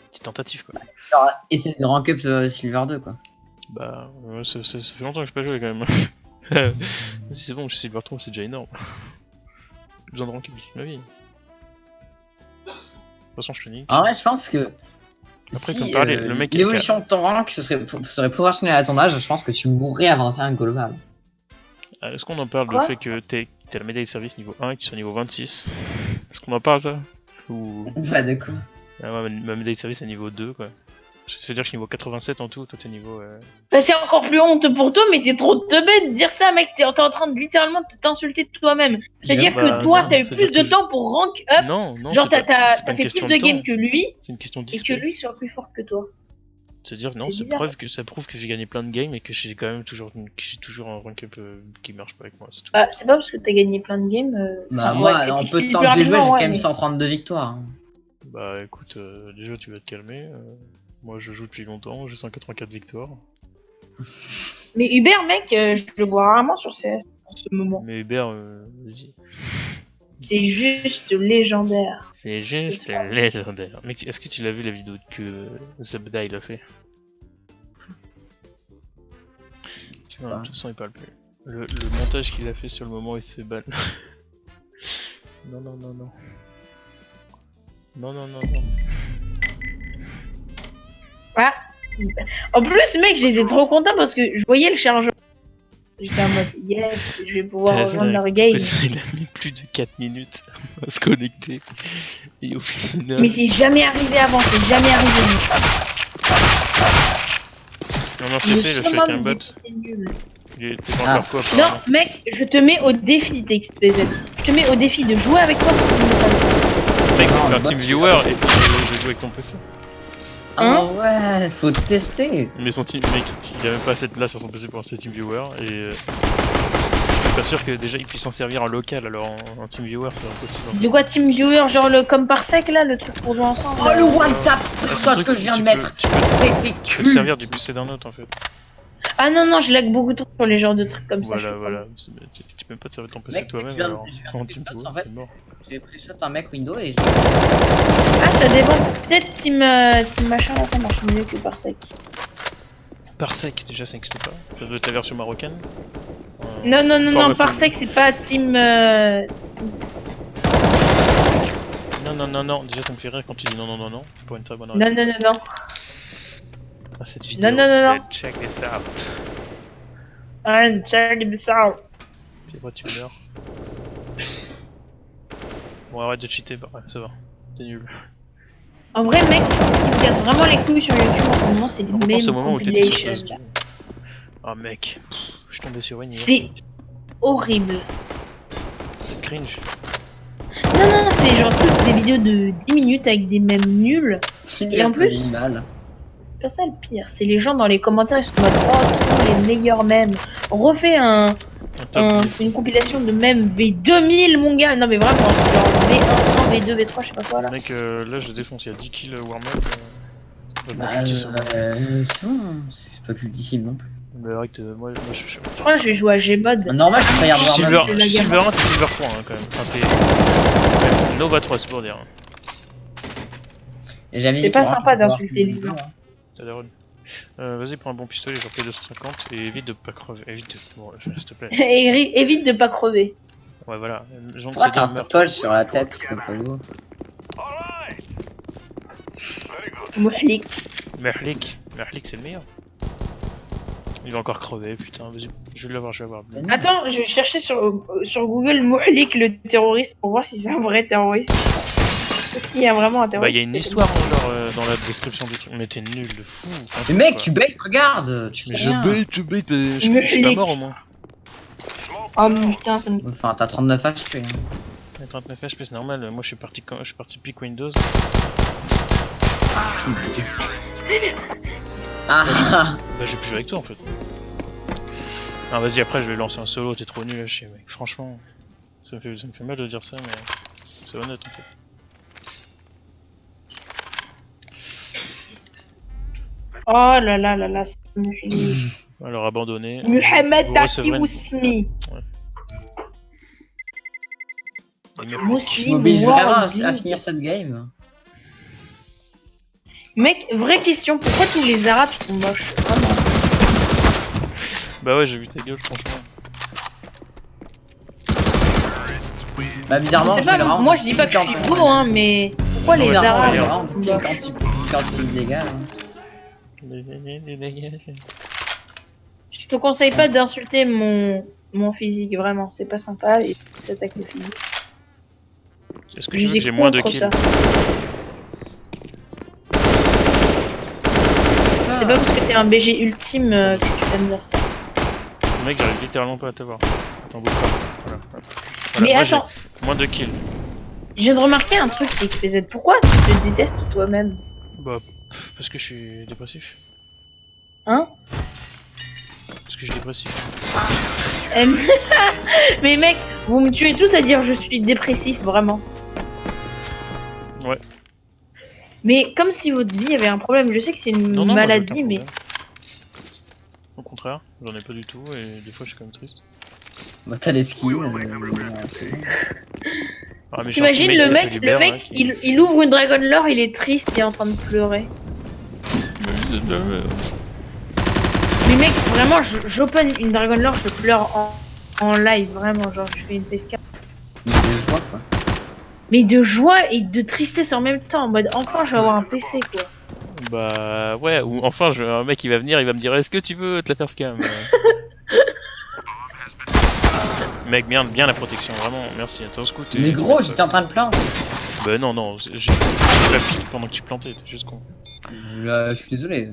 Petite tentative quoi. genre, essaye de rank up Silver 2 quoi. Bah, ça fait longtemps que j'ai pas joué quand même. Si c'est bon, je suis Silver 3, c'est déjà énorme. J'ai besoin de ranker toute ma vie. De toute façon, je te nique. En vrai, je pense que Après, si t'en parlais, le mec, il est l'évolution de ton rank serait proportionnelle à ton âge, je pense que tu mourrais avant de faire un global. Est-ce qu'on en parle Quoi du fait que t'es la médaille de service niveau 1 et que tu sois niveau 26? Est-ce qu'on en parle ça? Ou... Bah, de quoi? Ah ouais, ma médaille de service est niveau 2 quoi. Je te fais dire que je suis niveau 87 en tout, toi t'es niveau... Bah, c'est encore plus honteux pour toi, mais t'es trop teubé de dire ça, mec. T'es en train de littéralement t'insulter de toi-même. C'est-à-dire Bah, que toi, non, t'as eu c'est-à-dire plus de que- temps pour rank up. Non, Genre, c'est pas t'as une fait question plus de temps. games que lui, C'est une question de et que display. lui soit plus fort que toi. C'est-à-dire non, C'est ça bizarre. prouve que j'ai gagné plein de games et que j'ai quand même toujours, un rank up qui marche pas avec moi, c'est tout. Bah, c'est pas parce que t'as gagné plein de games. Bah, ouais, moi, t'es en peu de expliqué temps plus que j'ai joué, j'ai rapidement, quand ouais, même mais- 132 victoires. Hein. Bah écoute, déjà tu vas te calmer. Moi je joue depuis longtemps, j'ai 184 victoires. Mais Hubert, mec, je le vois rarement sur CS en ce moment. Mais Hubert, vas-y. C'est juste légendaire. C'est juste C'est ça. légendaire. Mec, est-ce que tu l'as vu la vidéo que Zebda il a fait? Non, pas. de toute façon il parle plus. Le montage qu'il a fait sur le moment où il se fait ban. Non. Non. Ah. En plus, mec, j'étais trop content parce que je voyais le chargeur. J'étais en mode, yes, je vais pouvoir T'as rejoindre vu, leur avec game. ton PC, il a mis plus de 4 minutes à se connecter. Et au final. Mais c'est jamais arrivé avant, c'est jamais arrivé. Non, c'est fait, le summum avec un bot. c'est nul. T'es pas Ah. encore quoi, Non, apparemment. mec, je te mets au défi TXPZ. Je te mets au défi de jouer avec toi pour que tu me fasses. Mec, Non, faut le faire bot, team c'est viewer et puis je joue avec ton PC. Hein Oh ouais, faut tester. Mais son team, mec, il a même pas assez de place sur son PC pour lancer team viewer et je suis pas sûr que déjà il puisse s'en servir en local, alors en team viewer c'est impossible. De quoi Team Viewer, genre le comme par sec là, le truc pour jouer ensemble. Oh le one tap Ah, shot truc que je viens tu de peux- mettre. Tu peux C'était te servir du culte. PC d'un autre en fait. Ah non, je lag beaucoup trop sur les genres de trucs comme ça. je Voilà, suis voilà. Tu peux même pas te servir de ton PC Mec, toi-même je viens de- alors je viens de en faire team une viewer note, en fait. c'est mort. J'ai pré-shot un mec window et je... pas- Ah, ça dépend. Peut-être team machin là, ça marche mieux que par sec. Parsec déjà ça n'existe pas. Ça doit être la version marocaine. Non, par sec c'est pas team. Non, déjà ça me fait rire quand tu dis non. Pour une très bonne raison. Non. Ah, cette vidéo. non. Check this out. And check this out. Puis après, tu meurs. Bon, arrête de cheater, bah ouais, ça va. T'es nul. En vrai, mec, ce qui me casse vraiment les couilles sur YouTube en ce moment, c'est les On pense au mêmes moment où t'étais sur compilations. place. Ah, mec. Je suis tombé sur une hier. C'est horrible. C'est cringe. Non, c'est genre toutes des vidéos de 10 minutes avec des mèmes nuls. Et en plus, c'est pas ça le pire, c'est les gens dans les commentaires, ils sont en mode oh, trop les meilleurs mèmes. On refait c'est une compilation de mèmes V2000, mon gars. Non, mais vraiment, c'est genre V1, V2, V3, je sais pas quoi là. Mec, là je défonce, il y a 10 kills warm-up. Bah, c'est bon, c'est pas cultissime non plus. Mais arrête, moi je suis chaud. Je crois que je vais jouer à Gmod. Normal, je regarde Silver, Warman. Silver 1, t'es Silver 3 hein, quand même. Enfin, t'es Nova 3, c'est pour dire. Et jamais C'est dit pas qu'on sympa va d'insulter les voir gens. T'as l'air. Vas-y, prends un bon pistolet, j'en paye 250 et évite de pas crever. Évite de. Bon, s'il te plaît. Et évite de pas crever. Ouais, voilà. Pourquoi t'as un tatouage sur la tête, c'est pas beau. Mouhlik. Merlik, c'est le meilleur. Il va encore crever, putain, vas-y, je vais l'avoir, Attends, je vais chercher sur Google Mouhlik le terroriste pour voir si c'est un vrai terroriste. Est-ce qu'il y a vraiment un Bah, terroriste? il y a une histoire genre, dans la description du truc, mais t'es nul de fou. Enfin, Mais mec, quoi. tu bait, regarde, tu fais Mais rien. je bait, je suis pas mort au moins. Oh putain, ça me... Enfin, t'as 39 HP. Hein. 39 HP, c'est normal, moi je suis parti pick Windows. Ah. Bah, j'ai plus joué avec toi en fait. Non, vas-y, après je vais lancer un solo, t'es trop nul à chier, mec. Franchement, ça me fait mal de dire ça, mais c'est honnête en fait. Oh là là là là, c'est Mouhlik. Alors abandonné. Mohamed vous Taki recevrez une- Ousmi. Et Tu Muslim m'obliges vraiment à World. finir cette game. Mec, vraie question, pourquoi tous les arabes sont moches? Vraiment. Bah ouais, j'ai vu ta gueule, franchement. Bah bizarrement, Je sais je vais le pas, rendre moi je dis pas que je suis beau, hein, mais pourquoi les Bizarrement, je arabes vais le sont rendre moches? quand tu me dégages. Je te conseille pas d'insulter mon physique, vraiment, c'est pas sympa et s'attaque le physique. Est-ce que tu veux que j'ai moins de kills? C'est pas parce que t'es un BG ultime que tu vas me dire ça. Mec, j'arrive littéralement pas à t'avoir. Attends, bouge pas. Voilà. Mais moi, attends, j'ai moins de kills. je viens de remarquer un truc, c'est XPZ. Pourquoi tu te détestes toi-même? Bah, parce que je suis dépressif. Hein? Parce que je suis dépressif. Mais mec, vous me tuez tous à dire je suis dépressif, vraiment. Ouais. Mais comme si votre vie avait un problème, je sais que c'est une Non, moi, j'ai maladie, aucun mais... problème. Au contraire, j'en ai pas du tout et des fois je suis quand même triste. Bah t'as les skins. C'est bon. Ah, mais j'ai un T'imagines teammate le qui mec, s'appelle Hubert, là, qui- il ouvre une Dragon Lore, il est triste, il est en train de pleurer. Mais mec, vraiment, j'open une Dragon Lore, je pleure en live, vraiment, genre je fais une facecam. Mais je vois quoi. Mais de joie et de tristesse en même temps, en mode enfin je vais avoir un PC quoi. Bah ouais, ou enfin un mec il va venir, il va me dire est-ce que tu veux te la faire scam Mec, bien la protection, vraiment, merci. Attends, scout. Mais gros, j'étais en train de planter. Bah non, j'ai la pique pendant que tu plantais, t'es juste con. Là, je suis désolé.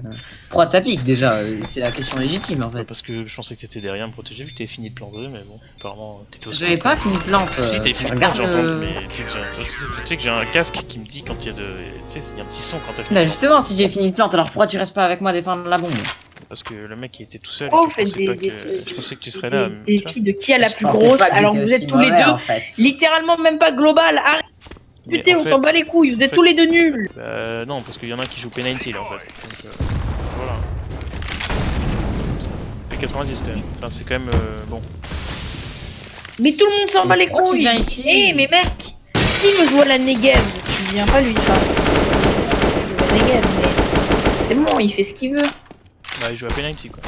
Pourquoi t'as pique déjà? C'est la question légitime en fait. Parce que je pensais que t'étais derrière me protéger vu que t'avais fini de planter, mais bon, apparemment t'étais au J'avais pas fini de plante. Si t'avais fini de regarde, planter, j'ai entendu, mais tu sais que j'ai un casque qui me dit quand il y a de. Tu sais, il y a un petit son quand t'as fini. Bah de planter. justement, si j'ai fini de plante, alors pourquoi tu restes pas avec moi défendre la bombe? Parce que le mec il était tout seul. Oh, et je faites pensais pas que... Je pensais que tu serais là. Des tu vois. filles de qui a la Je plus pensais grosse pas que alors que j'étais vous êtes aussi tous les mauvais, deux. en fait. Littéralement même pas global. Arrête. Mais Putain, en on fait- s'en bat les couilles, vous êtes fait- tous les deux nuls. Bah non, parce qu'il y en a un qui joue P90 là en fait. Donc voilà. P90 quand même. Enfin, c'est quand même bon. Mais tout le monde s'en Et bat les pourquoi tu couilles. viens ici Eh mais mec, si me joue à la Negev, tu viens pas lui. Enfin, il joue à la Negev, mais c'est bon, il fait ce qu'il veut. Bah il joue à P90 quoi.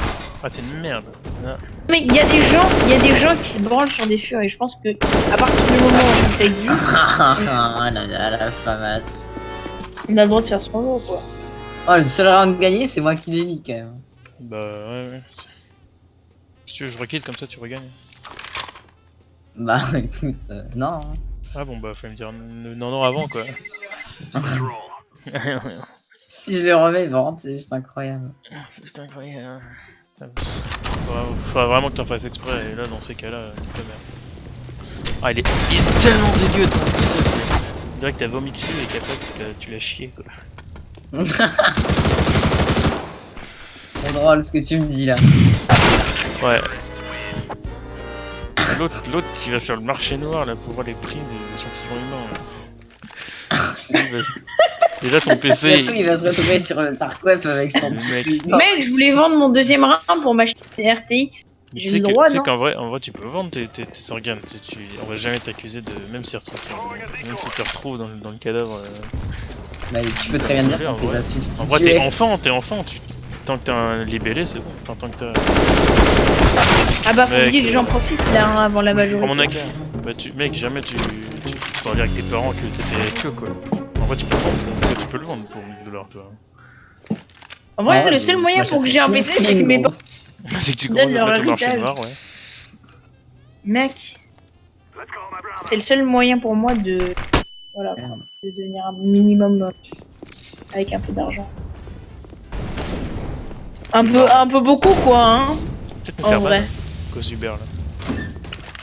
Ah t'es une merde. Ah. Mais il y a des gens qui se branlent sur des furs et je pense que à partir du moment où ça existe, Ah la famasse. on a le droit de faire ce qu'on veut quoi. Oh, le seul round gagné, c'est moi qui l'ai mis quand même. Bah ouais. Si tu veux, je requitte comme ça, tu regagnes. Bah écoute, non. Ah bon, bah faut me dire non avant quoi. Si je le remets, vraiment, c'est juste incroyable. C'est juste incroyable. Faudra vraiment que t'en fasses exprès, et là dans ces cas-là, ta mère. Ah, il est tellement dégueu ton poussé. On dirait que t'as vomi dessus et qu'après tu l'as chié quoi. C'est drôle ce que tu me dis là. Ouais. L'autre qui va sur le marché noir là pour voir les prix des échantillons humains. Déjà ton PC. Bientôt, il va se retrouver sur le dark web avec son Mec. Mec, je voulais vendre mon deuxième rein pour m'acheter une RTX. Tu J'ai sais le droit, tu sais non? qu'en vrai, tu peux vendre tes organes. On va jamais t'accuser de. Même si même si tu te retrouves dans le cadavre. Bah, tu peux très bien dire en qu'on vrai. les a substitués. En vrai, t'es enfant. Tant que t'as un libellé, c'est bon. Enfin, tant que t'as. Ah bah, faut Mec, dire que j'en profite là hein, avant la majorité. Prends mon AK. Bah, mec, jamais tu pourras dire avec tes parents que t'étais que quoi. En vrai, tu peux le vendre. Toi, tu peux le vendre pour 1000 $, toi. En vrai, Ouais, le seul je moyen pour que j'ai un m'achèterais PC, c'est que mes gros. parents. C'est que tu Donne commences à leur mettre au marché héritage. noir, ouais. Mec, c'est le seul moyen pour moi de. Voilà, Merde. de devenir un minimum avec un peu d'argent. Un peu beaucoup quoi, hein. Peut-être me En faire vrai. ban. À cause d'Uber là.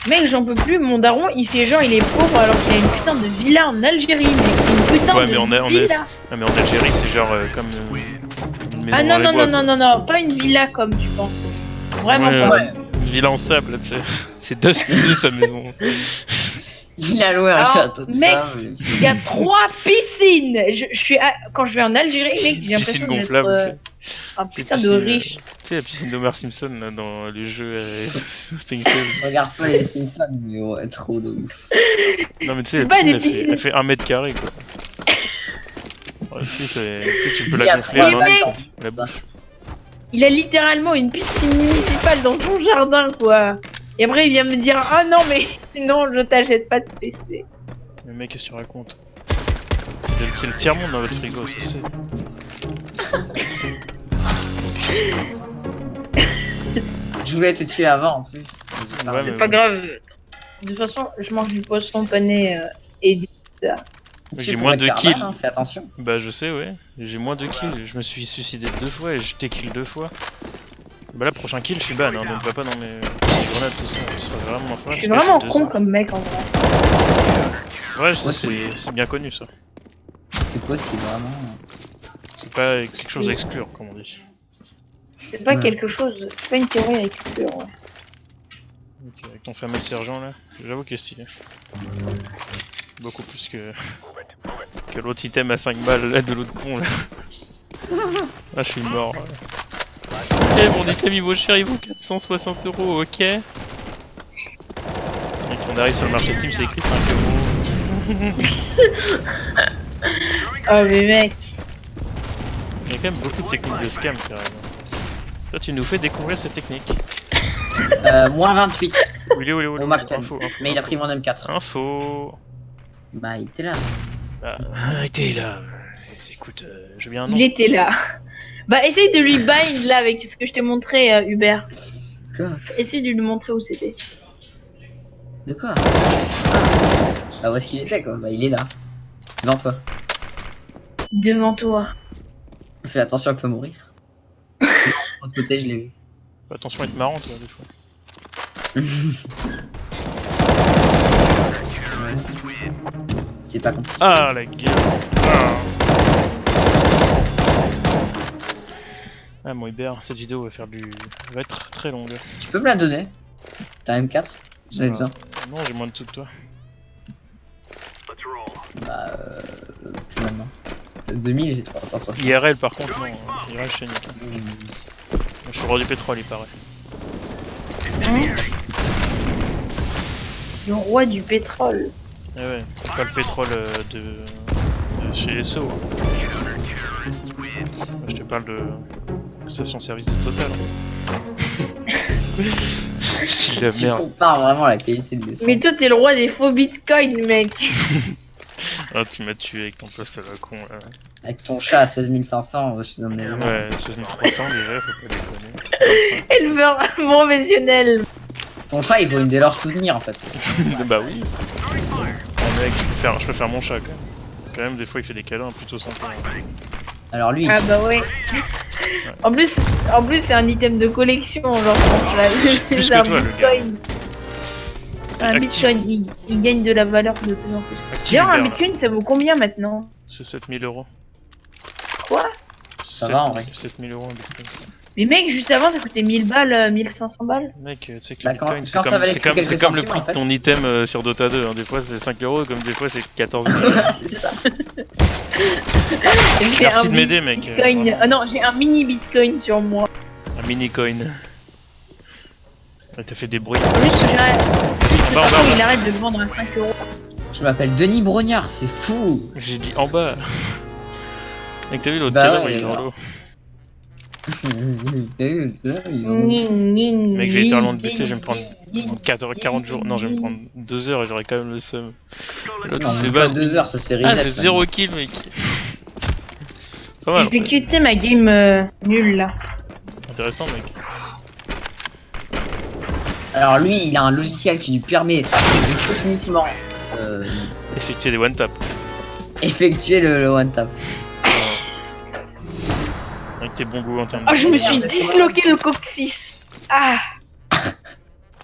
Mec, j'en peux plus, mon daron il fait genre il est pauvre alors qu'il a une putain de villa en Algérie, mec. Une putain Ouais, de mais villa. mais en Algérie, c'est genre comme une maison Ah dans non, les non, bois. non, non, non, non, pas une villa comme tu penses. Vraiment Ouais, pas. Ouais. Une villa en sable, tu sais. C'est Dusty sa maison. Il a loué un Alors, château de mec, sable. Il y a 3 piscines. Quand je vais en Algérie, mec, j'ai Piscine l'impression d'être gonflable, c'est. un C'est putain de piscine, riche. tu sais, la piscine d'Homer Simpson là, dans les jeux Springfield. Je regarde pas les Simpsons, mais ouais, trop de ouf. Non, mais tu sais, C'est la pas piscine des piscines. elle fait 1 m² quoi. Ouais, si, tu sais, tu peux Il y la a gonfler 3 à main nue, mecs. quoi. La bouche. Il a littéralement une piscine municipale dans son jardin, quoi. Et après, il vient me dire ah non, mais non, je t'achète pas de PC. Mais mec, qu'est-ce que tu racontes? C'est le tiers-monde dans votre frigo, ça c'est. Je voulais te tuer avant en plus. Ouais, mais C'est pas bon. grave. De toute façon, je mange du poisson pané et des pizzas. J'ai Tu moins pourrais de te faire kills. mal, hein, fais attention. Bah je sais, ouais. J'ai moins de kills. Je me suis suicidé 2 fois et je t'ai kill 2 fois. Bah là, prochain kill, je suis ban, hein, donc va pas dans mes grenades, tout ça. Tu serais vraiment Je suis vraiment con comme mec en vrai. Ouais, je sais, c'est bien connu ça. C'est possible, vraiment. C'est pas quelque chose à exclure, comme on dit. C'est pas Ouais. quelque chose, c'est pas une théorie à exclure. Ouais. Ok, avec ton fameux sergent là, j'avoue qu'il est stylé. Beaucoup plus que l'autre item à 5 balles là, de l'autre con là. Ah, je suis mort. Ok, mon item il vaut cher, il vaut 460 €, ok. Et quand on arrive sur le marché Steam, c'est écrit 5 €. Oh mais mec, Il y a quand même beaucoup de techniques de scam carrément. Toi, tu nous fais découvrir ces techniques. Moins 28 Oui, au Mac 10. info, Mais il a pris mon M4. Info. Bah, il était là. Bah, arrêtez là. Écoute, je veux bien un nom. il était là. Bah essaye de lui bind là avec ce que je t'ai montré Hubert. Quoi? Essaye de lui montrer où c'était. De quoi? Bah, où est-ce qu'il était quoi? Bah, il est là. Devant toi. Devant toi. Fais attention, elle peut mourir. De l'autre côté, je l'ai vu. Fais attention à être marrant, toi, des fois. C'est pas compliqué. Ah, la gueule. Ah. Ah, mon Hubert, cette vidéo va être très longue. Tu peux me la donner? T'as un M4? J'en ai Ah. besoin. Non, j'ai moins de tout de toi. Bah, plus maintenant. T'as 2000, j'ai 360. IRL, par contre, non. IRL, je suis nique. Je suis roi du pétrole, il paraît. Hein le roi du pétrole. Eh ouais, c'est pas le pétrole de chez Esso. Moi, je te parle de station-service de Total. Je dis la Tu merde. compares vraiment la qualité de l'essence. Mais toi t'es le roi des faux bitcoins mec. Ah, tu m'as tué avec ton poste à la con là. Avec ton chat à 16 500, je suis un éleveur. Ouais, 16 300 déjà, faut pas déconner. Éleveur professionnel. Ton chat, il vaut une dès leur soutenir en fait. Bah oui. Oh mec, je peux faire mon chat quand même. Quand même, des fois il fait des câlins plutôt sympas. Alors lui, Ah bah ouais. En plus c'est un item de collection, genre Plus c'est que un toi, le bitcoin. C'est Un actif. bitcoin, il gagne de la valeur de plus en plus. Active D'ailleurs, un Uber, là. bitcoin ça vaut combien maintenant? C'est 7000 euros. Quoi? Ça va, en vrai. 7000 euros un bitcoin. Mais mec, juste avant ça coûtait 1000 balles, 1500 balles. Mec, tu sais que Bah, le quand- bitcoin quand ça valait plus quelques c'est comme le centimes, prix en fait. de ton item sur Dota 2. Hein. Des fois c'est 5 euros, comme des fois c'est 14 000. c'est ça. J'ai Merci un de m'aider, mec. Bitcoin. Vraiment. Ah non, j'ai un mini bitcoin sur moi. Un mini coin. Ah, t'as fait des bruits. En plus, En bas, en bas, en il bas. arrête de vendre à 5 euros. Je m'appelle Denis Brognard, c'est fou. J'ai dit en bas. Mec, t'as vu l'autre Bah cadavre, ouais, il est dans alors. l'eau. Mec, Mec, je vais littéralement te buter, je vais me prendre 40 jours. Non, je vais me prendre 2 heures et j'aurai quand même le seum. L'autre, Non, il se même bat. pas 2 heures, ça c'est Ah, reset. j'ai 0 kill, mec. Pas mal. Je vais en fait. quitter ma game nulle là. Intéressant, mec. Alors lui, il a un logiciel qui lui permet de définitivement Effectuer des one tap. effectuer le one tap. Avec tes bons goûts en termes Ah, je me de. suis disloqué le coccyx. Ah,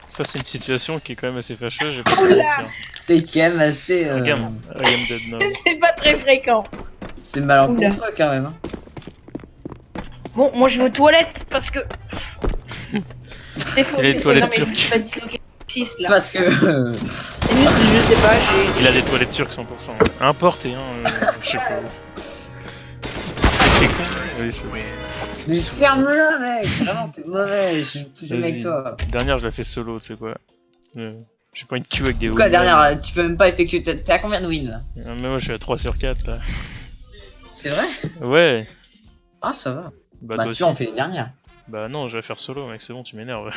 Ça, c'est une situation qui est quand même assez fâcheuse, je vais pas te mentir. C'est quand même assez. Regarde, I am dead now. c'est pas très fréquent. C'est malencontreux quand même. Hein. Bon, moi je vais aux toilettes parce que. C'est faux, Il a c'est des faux. toilettes Non, mais je me turques. suis pas disloqué le coccyx là. Parce que. Et juste, je sais pas, j'ai. Il a des toilettes turques 100%. Importé, hein, je sais pas. C'est con. Oui, c'est bon. Mais ferme-le, mec! Vraiment, t'es mauvais, je suis plus jamais avec Vas-y. toi. Dernière, je la fais solo, tu sais quoi. J'ai pas une queue avec des Pourquoi wins. dernière, tu peux même pas effectuer. T'es à combien de wins là? Mais moi, je suis à 3 sur 4 là. C'est vrai? Ouais. Ah, ça va. Bah, Bah, toi si, aussi. on fait les dernières. Bah, non, je vais faire solo, mec, c'est bon, tu m'énerves.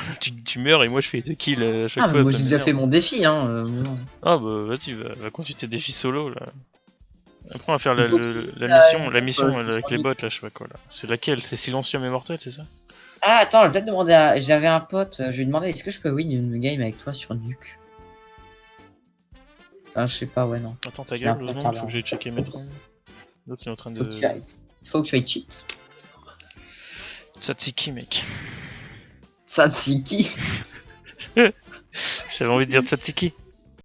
tu meurs et moi, je fais 2 kills à chaque Ah, fois. mais moi ça j'ai déjà m'énerve. fait mon défi, hein. Bon. Ah, bah, vas-y, va continuer tes défis solo là. Après, on va faire la Il faut mission faut avec les faut- bots là, je sais pas quoi là. C'est laquelle? C'est Silencieux mais mortel, c'est ça? Ah, attends, je vais peut-être demander à. J'avais un pote, je lui ai demandé est-ce que je peux win une game avec toi sur Nuke? Enfin, je sais pas, ouais, non. Attends, ta C'est gueule, un peu 2 secondes, tard, faut que j'aille checker mes trains. L'autre, il est en train Faut de. que tu ailles. Il faut que tu ailles cheat. Tsatsiki, mec. Ça, c'est qui? J'avais envie de dire Tsatsiki.